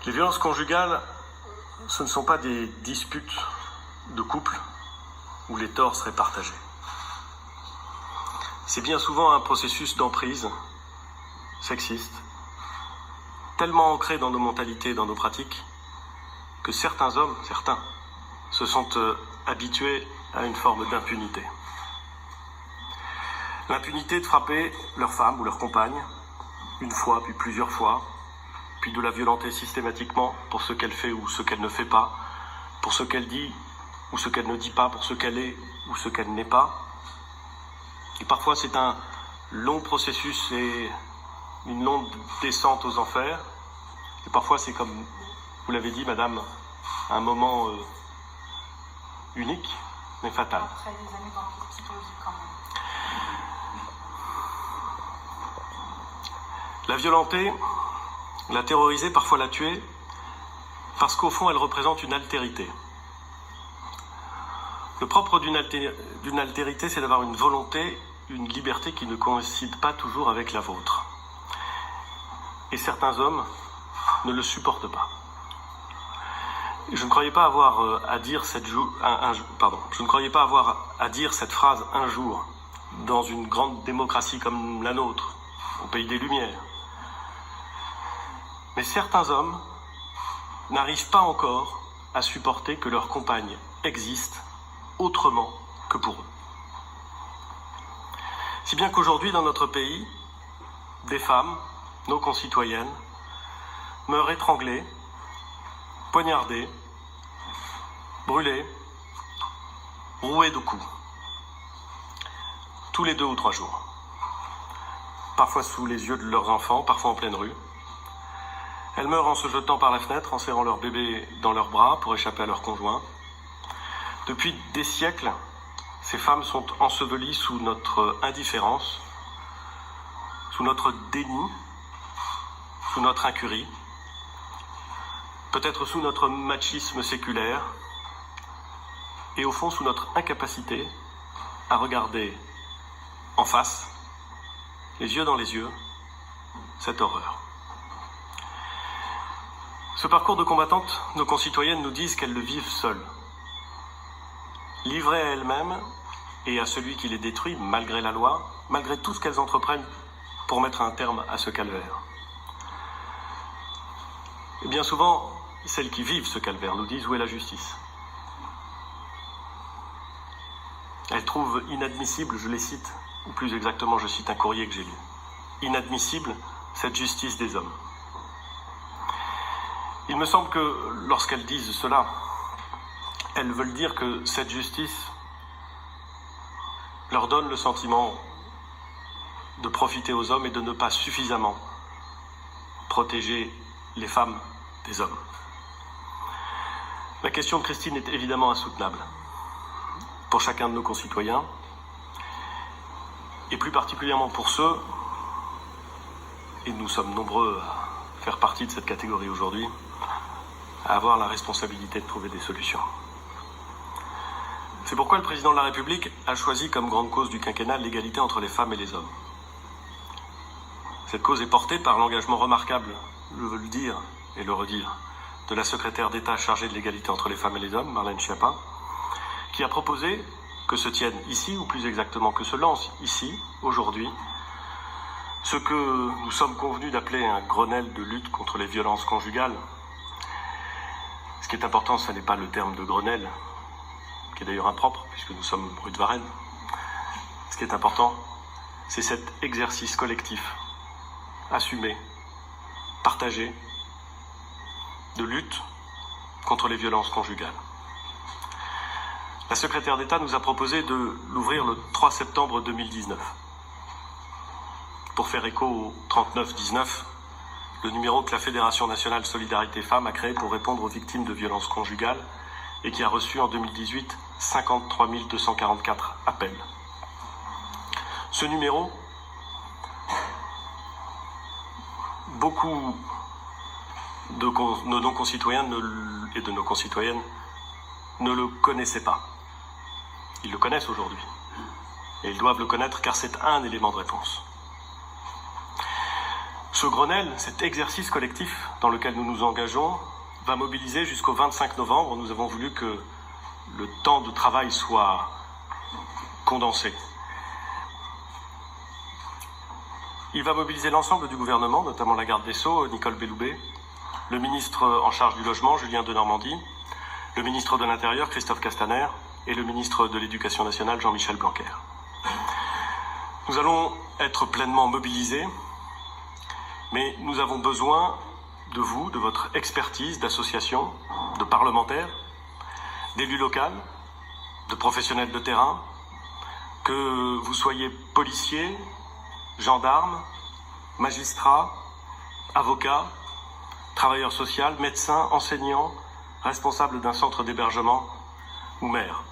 Les violences conjugales, ce ne sont pas des disputes de couple où les torts seraient partagés. C'est bien souvent un processus d'emprise sexiste, tellement ancré dans nos mentalités et dans nos pratiques, que certains hommes, se sont habitués à une forme d'impunité. L'impunité de frapper leur femme ou leur compagne, une fois, puis plusieurs fois, puis de la violenter systématiquement pour ce qu'elle fait ou ce qu'elle ne fait pas, pour ce qu'elle dit ou ce qu'elle ne dit pas, pour ce qu'elle est ou ce qu'elle n'est pas. Et parfois c'est un long processus et une longue descente aux enfers. Et parfois c'est comme vous l'avez dit, madame, un moment unique, mais fatal. Après des années d'emprise quand même. La violenter, la terroriser, parfois la tuer, parce qu'au fond elle représente une altérité. Le propre d'une altérité, c'est d'avoir une volonté, une liberté qui ne coïncide pas toujours avec la vôtre. Et certains hommes ne le supportent pas. Je ne croyais pas avoir à dire cette phrase un jour dans une grande démocratie comme la nôtre, au pays des Lumières. Mais certains hommes n'arrivent pas encore à supporter que leur compagne existe autrement que pour eux. Si bien qu'aujourd'hui, dans notre pays, des femmes, nos concitoyennes, meurent étranglées, poignardées, brûlées, rouées de coups, tous les 2 ou 3 jours. Parfois sous les yeux de leurs enfants, parfois en pleine rue. Elles meurent en se jetant par la fenêtre, en serrant leur bébé dans leurs bras pour échapper à leur conjoint. Depuis des siècles, ces femmes sont ensevelies sous notre indifférence, sous notre déni, sous notre incurie, peut-être sous notre machisme séculaire, et au fond sous notre incapacité à regarder en face, les yeux dans les yeux, cette horreur. Ce parcours de combattante, nos concitoyennes nous disent qu'elles le vivent seules, livrées à elles-mêmes et à celui qui les détruit, malgré la loi, malgré tout ce qu'elles entreprennent pour mettre un terme à ce calvaire. Et bien souvent, celles qui vivent ce calvaire nous disent où est la justice. Elles trouvent inadmissible, je les cite, ou plus exactement je cite un courrier que j'ai lu, inadmissible cette justice des hommes. Il me semble que lorsqu'elles disent cela, elles veulent dire que cette justice leur donne le sentiment de profiter aux hommes et de ne pas suffisamment protéger les femmes des hommes. La question de Christine est évidemment insoutenable pour chacun de nos concitoyens, et plus particulièrement pour ceux, et nous sommes nombreux à faire partie de cette catégorie aujourd'hui, à avoir la responsabilité de trouver des solutions. C'est pourquoi le président de la République a choisi comme grande cause du quinquennat l'égalité entre les femmes et les hommes. Cette cause est portée par l'engagement remarquable, je veux le dire et le redire, de la secrétaire d'État chargée de l'égalité entre les femmes et les hommes, Marlène Schiappa, qui a proposé que se tienne ici, ou plus exactement que se lance ici, aujourd'hui, ce que nous sommes convenus d'appeler un Grenelle de lutte contre les violences conjugales. Ce qui est important, ce n'est pas le terme de Grenelle, qui est d'ailleurs impropre, puisque nous sommes rue de Varennes. Ce qui est important, c'est cet exercice collectif, assumé, partagé, de lutte contre les violences conjugales. La secrétaire d'État nous a proposé de l'ouvrir le 3 septembre 2019. Pour faire écho au 3919, le numéro que la Fédération nationale Solidarité Femmes a créé pour répondre aux victimes de violences conjugales et qui a reçu en 2018 53 244 appels. Ce numéro, beaucoup de nos concitoyens et de nos concitoyennes ne le connaissaient pas. Ils le connaissent aujourd'hui. Et ils doivent le connaître car c'est un élément de réponse. Ce Ce Grenelle, cet exercice collectif dans lequel nous nous engageons, va mobiliser jusqu'au 25 novembre. Nous avons voulu que le temps de travail soit condensé. Il va mobiliser l'ensemble du gouvernement, notamment la garde des Sceaux, Nicole Belloubet, le ministre en charge du logement, Julien Denormandie, le ministre de l'Intérieur, Christophe Castaner, et le ministre de l'Éducation nationale, Jean-Michel Blanquer. Nous allons être pleinement mobilisés, mais nous avons besoin de vous, de votre expertise d'associations, de parlementaires, d'élus locaux, de professionnels de terrain, que vous soyez policiers, gendarmes, magistrats, avocats, travailleurs sociaux, médecins, enseignants, responsables d'un centre d'hébergement ou maires.